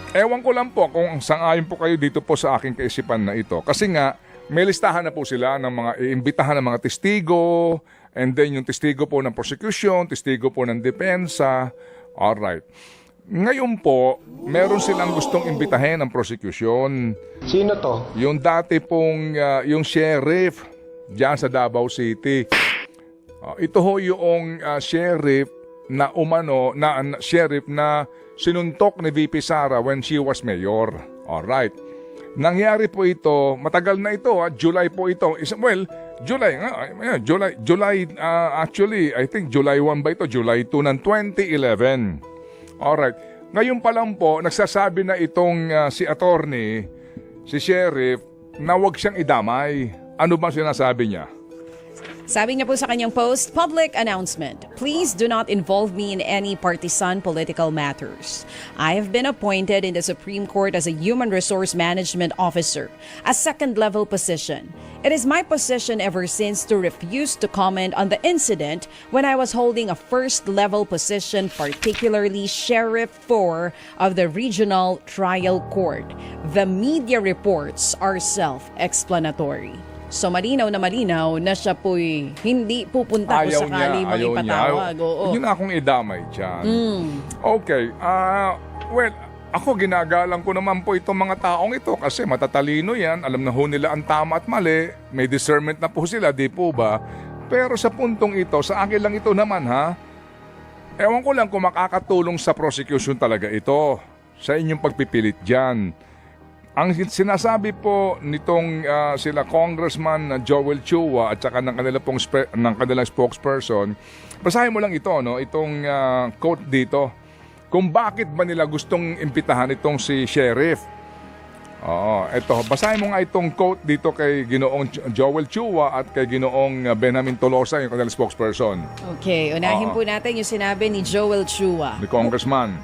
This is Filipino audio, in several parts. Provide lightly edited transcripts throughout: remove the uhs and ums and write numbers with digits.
Ewan ko lang po kung sang-ayon po kayo dito po sa aking kaisipan na ito. Kasi nga, may listahan na po sila ng mga iimbitahan ng mga testigo, and then yung testigo po ng prosecution, testigo po ng depensa. Alright. Ngayon po, meron silang gustong imbitahin ng prosecution. Sino to? Yung dati pong, yung sheriff diyan sa Davao City. Ito ho yung sheriff na sheriff na sinuntok ni VP Sara when she was mayor. Alright. Nangyari po ito, matagal na ito, July po ito. Actually, I think July 1 ba ito? July 2 ng 2011. Alright. Ngayon pa lang po, nagsasabi na itong si attorney, si sheriff, na huwag siyang idamay. Ano ba sinasabi niya? Sabi niya po sa kanyang post, public announcement. Please do not involve me in any partisan political matters. I have been appointed in the Supreme Court as a Human Resource Management Officer, a second-level position. It is my position ever since to refuse to comment on the incident when I was holding a first-level position, particularly Sheriff 4 of the Regional Trial Court. The media reports are self-explanatory. So malinaw na siya po'y hindi pupunta kung sakali mag-ipatawag. Yun na akong idamay dyan. Okay. Well, ako ginagalang ko naman po itong mga taong ito kasi matatalino yan. Alam na ho nila ang tama at mali. May discernment na po sila, di po ba? Pero sa puntong ito, sa akin lang ito naman ha. Ewan ko lang kung makakatulong sa prosecution talaga ito. Sa inyong pagpipilit dyan. Ang sinasabi po nitong sila Congressman Joel Chua at saka ng kanilang spokesperson, basahin mo lang ito, no? Itong quote dito. Kung bakit ba nila gustong imbitahan itong si Sheriff. Ito, basahin mo nga itong quote dito kay Ginoong Joel Chua at kay Ginoong Benjamin Tolosa, yung kanilang spokesperson. Okay, unahin po natin yung sinabi ni Joel Chua. Ni Congressman.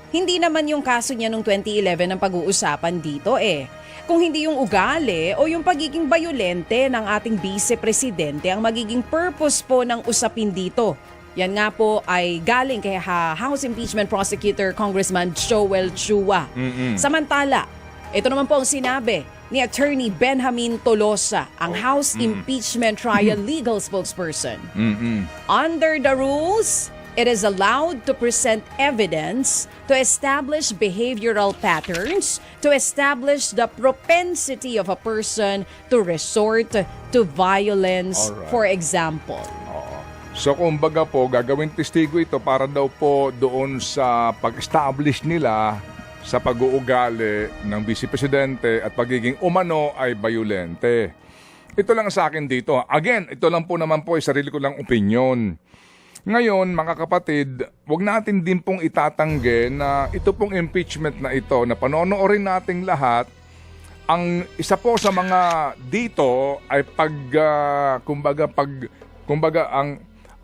Hindi naman yung kaso niya noong 2011 ang pag-uusapan dito eh. Kung hindi yung ugali o yung pagiging bayolente ng ating vice-presidente ang magiging purpose po ng usapin dito. Yan nga po ay galing kay House Impeachment Prosecutor Congressman Joel Chua. Samantala, ito naman po ang sinabi ni Attorney Benjamin Tolosa, ang House Impeachment Trial Legal Spokesperson. Under the rules, it is allowed to present evidence to establish behavioral patterns, to establish the propensity of a person to resort to violence, for example. So kumbaga po, gagawin testigo ito para daw po doon sa pag-establish nila sa pag-uugali ng Vice Presidente at pagiging umano ay bayolente. Ito lang sa akin dito. Again, ito lang po naman po ay sarili ko lang opinion. Ngayon, mga kapatid, wag natin din pong itatanggi na ito pong impeachment na ito na panonoorin nating lahat. Ang isa po sa mga dito ay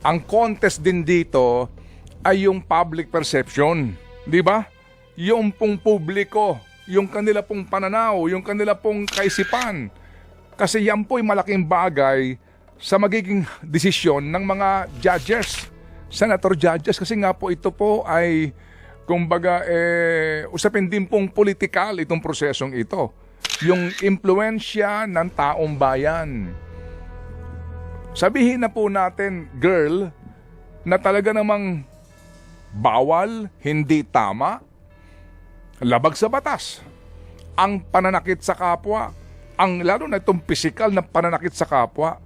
ang contest din dito ay yung public perception, di ba? Yung pong publiko, yung kanila pong pananaw, yung kanila pong kaisipan. Kasi yan po ay malaking bagay sa magiging desisyon ng mga judges, senator judges, kasi nga po ito po ay usapin din pong politikal itong prosesong ito. Yung impluensya ng taong bayan. Sabihin na po natin, girl, na talaga namang bawal, hindi tama, labag sa batas, ang pananakit sa kapwa, lalo na itong pisikal na pananakit sa kapwa.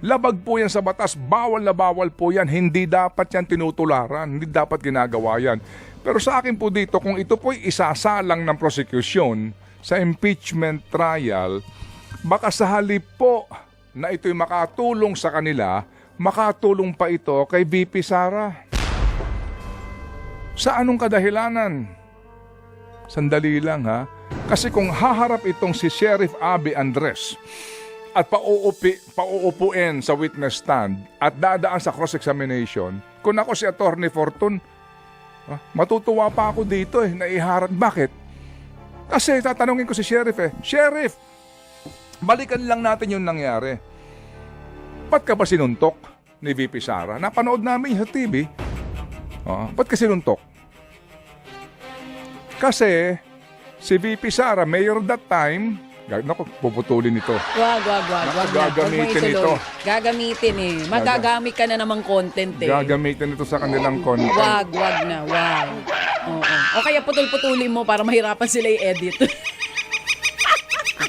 Labag po yan sa batas, bawal na bawal po yan, hindi dapat yan tinutularan, hindi dapat ginagawa yan. Pero sa akin po dito, kung ito po'y isasalang ng prosecution sa impeachment trial, baka sa halip po na ito'y makatulong sa kanila, makatulong pa ito kay VP Sara. Sa anong kadahilanan? Sandali lang ha. Kasi kung haharap itong si Sheriff Abby Andres at pauupuin sa witness stand at dadaan sa cross-examination, kung ako si Attorney Fortun, matutuwa pa ako dito naiharap. Bakit? Kasi tatanungin ko si Sheriff Sheriff, balikan lang natin yung nangyari. Ba't ka ba sinuntok ni VP Sara? Napanood namin sa TV. Ba't ka sinuntok? Kasi si VP Sara, mayor that time, naku, puputulin ito. Wag na. Gagamitin Huwag mo ituloy. ito. Gagamitin eh. Magagamit ka na namang content eh. Gagamitin ito sa kanilang content. Wag na. Oo. O kaya putol-putulin mo para mahirapan sila i-edit.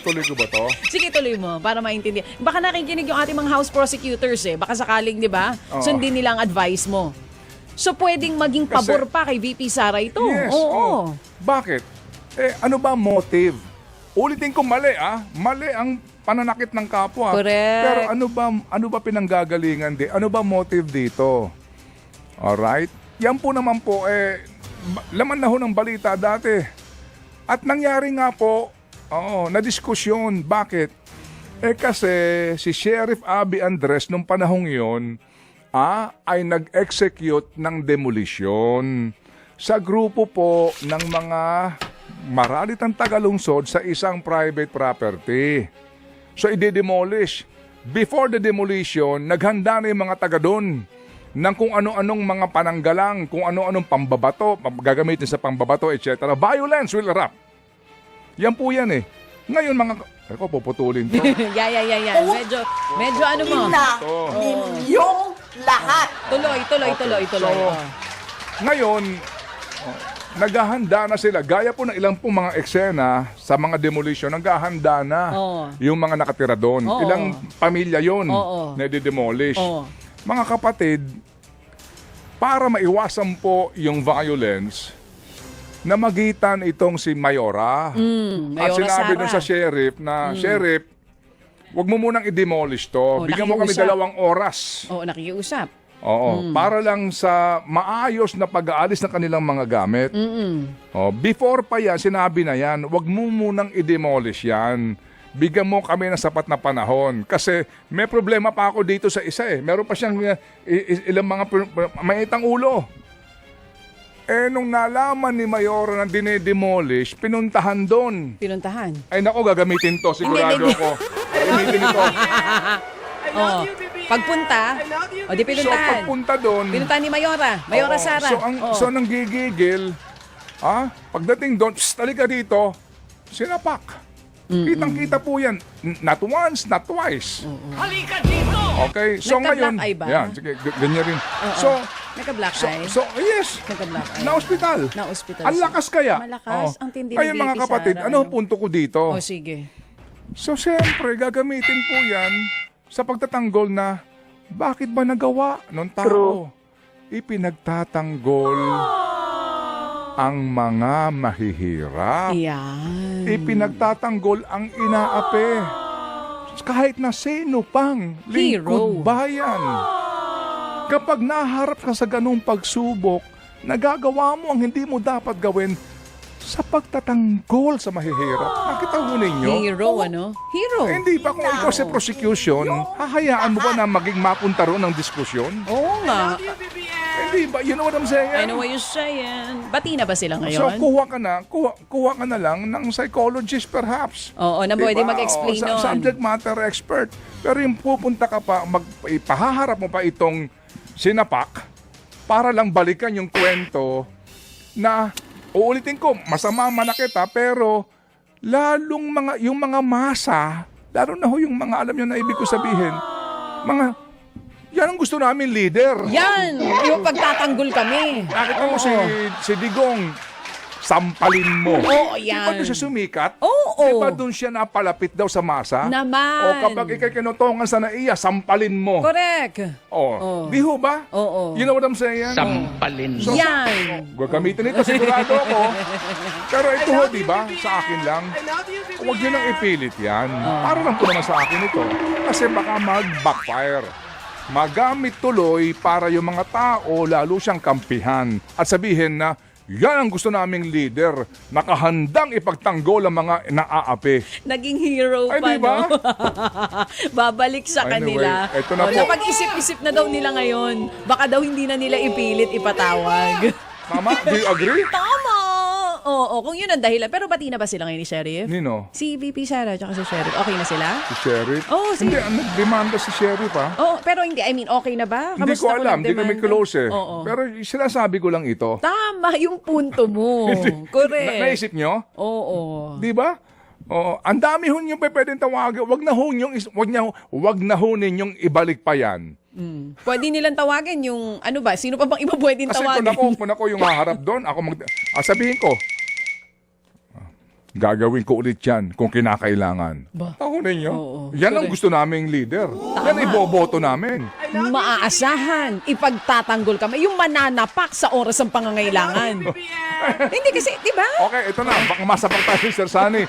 Tuloy ko ba to? Sige, tuloy mo para maintindihan. Baka nakikinig yung ating mga house prosecutors eh. Baka sakaling, di ba? Oo. Sundin nila ang advice mo. So, pwedeng maging Kasi- pabor pa kay VP Sara ito. Yes. Oo. Bakit? Ano ba motive? Ulitin ko, mali Mali ang pananakit ng kapwa. Correct. Pero ano ba pinanggagalingan di? Ano ba motive dito? Alright? Yan po naman po, laman na ho ng balita dati. At nangyari nga po, na diskusyon. Bakit? Kasi si Sheriff Abby Andres nung panahong yon ay nag-execute ng demolition sa grupo po ng mga maralitang tagalungsod sa isang private property. So, i-demolish. Before the demolition, naghanda na yung mga taga doon ng kung ano-anong mga pananggalang, kung ano-anong pambabato, gagamitin sa pambabato, etc. Violence will erupt. Yan po yan eh. Ngayon mga... Eko, puputulin to. Yan. Medyo ano mo. Na yung lahat. Tuloy. So, ngayon, naghahanda na sila. Gaya po ng ilang pong mga eksena sa mga demolition, naghahanda na yung mga nakatira doon. Oo. Ilang pamilya yon Oo. na i-demolish. Oo. Mga kapatid, para maiwasan po yung violence, namagitan itong si Mayora. At Mayora sinabi Sara. dun sa sheriff na, Sheriff, wag mo munang i-demolish to. Bigyan mo kami nakiusap. 2 oras. Oo, nakikiusap. Oo, para lang sa maayos na pag-aalis ng kanilang mga gamit. Before pa yan, sinabi na yan, wag mo munang i-demolish yan. Bigyan mo kami ng sapat na panahon. Kasi may problema pa ako dito sa isa eh. Meron pa siyang ilang mga maitang ulo. Nung nalaman ni Mayora na dinedemolish, pinuntahan doon. Pinuntahan. Ay nako, gagamitin to, sigurado Hindi. ko. Gagamitin ito. Pagpunta, di So pinuntahan. pagpunta doon, Pinuntahan ni Mayora oo, Sara. So nanggigigil, pagdating doon, talika dito, sinapak. Kitang-kita po yan. Not once, not twice. Halika dito! Okay, so Nagka-black ngayon, eye ba? yan, sige, ganyan rin. So, Nagka-black eye. yes, Nagka-black eye. na-hospital. Na-hospital Ang siya. lakas kaya. Malakas. Ang tindi ni Ayun mga VP kapatid, Sara, ano ang punto ko dito? Sige. So, siyempre, gagamitin po yan sa pagtatanggol na bakit ba nagawa ng tao? Ipinagtatanggol ang mga mahihirap. Yan. Ipinagtatanggol ang inaapi. Kahit na sino pang lingkod Hero. bayan. Kapag naharap ka sa ganung pagsubok, nagagawa mo ang hindi mo dapat gawin sa pagtatanggol sa mahihirap. Nakita mo ninyo? Hero, ano? Hero. Hindi ba kung ikaw sa prosecution, hahayaan mo ba na maging mapunta roon ng diskusyon? Oo nga. Hindi ba? You know what I'm saying? I know what you're saying. Bati na ba sila So ngayon? kuha ka na lang ng psychologist perhaps. Oo, na pwede Diba? mag-explain nun. Subject matter expert. Pero yung pupunta ka pa, ipahaharap mo pa itong sinapak para lang balikan yung kwento na, uulitin ko, masama manakit pero lalong yung mga masa, lalo na ho yung mga, alam nyo na ibig ko sabihin, yan ang gusto namin leader. Yan! Yung pagtatanggol kami. Nakita mo si Digong, sampalin mo. Oo, Di ba yan. doon siya sumikat? Oo. Di ba doon siya napalapit daw sa masa? Naman. O kapag ikay kinutungan sa naiya, sampalin mo. Correct. O, di ho ba? Oo. You know what I'm saying? Sampalin. So, Yan. gagamitin ito, sigurado ako. Pero ito ho, di ba? Sa akin lang. Huwag nyo nang ipilit yan. Para lang po naman sa akin ito. Kasi baka mag-backfire. Magamit tuloy para yung mga tao lalo siyang kampihan at sabihin na yan ang gusto naming leader, nakahandang ipagtanggol ang mga naaapi. Naging hero Ay, pa, di ba? no? Babalik sa Anyway, kanila. eto na po. Napag-isip-isip na daw nila ngayon. Baka daw hindi na nila ipilit ipatawag. Tama? Do you agree? Tama! Oo, kung yun ang dahilan. Pero bati na ba sila ngayon ni Sheriff? Nino? Si VP Sara at si Sheriff, okay na sila? Si Sheriff? Oo, Hindi, nagdemanda si Sheriff, ha? Oo, pero hindi, I mean, okay na ba? Hindi ko Kamusta alam, hindi kami nagdemanda? close eh. Oo. Pero sinasabi ko lang ito. Tama yung punto mo. Correct. Naisip nyo? Oo. Di ba? Oh, ang dami ho yung pwedeng tawagin. Wag na ho ninyong ibalik pa yan. Pwede nilang tawagin yung, ano ba, sino pa bang iba pwedeng Kasi tawagin? kung ako yung haharap doon, sabihin ko, gagawin ko ulit yan kung kinakailangan. Ba? Ako ninyo. Oo, Yan ang correct. gusto naming leader. Yan iboboto namin. Maaasahan, ipagtatanggol kami, yung mananapak sa oras ng pangangailangan. Hindi kasi, di ba? Okay, ito na. Baka masapag tayo, Sir Sunny.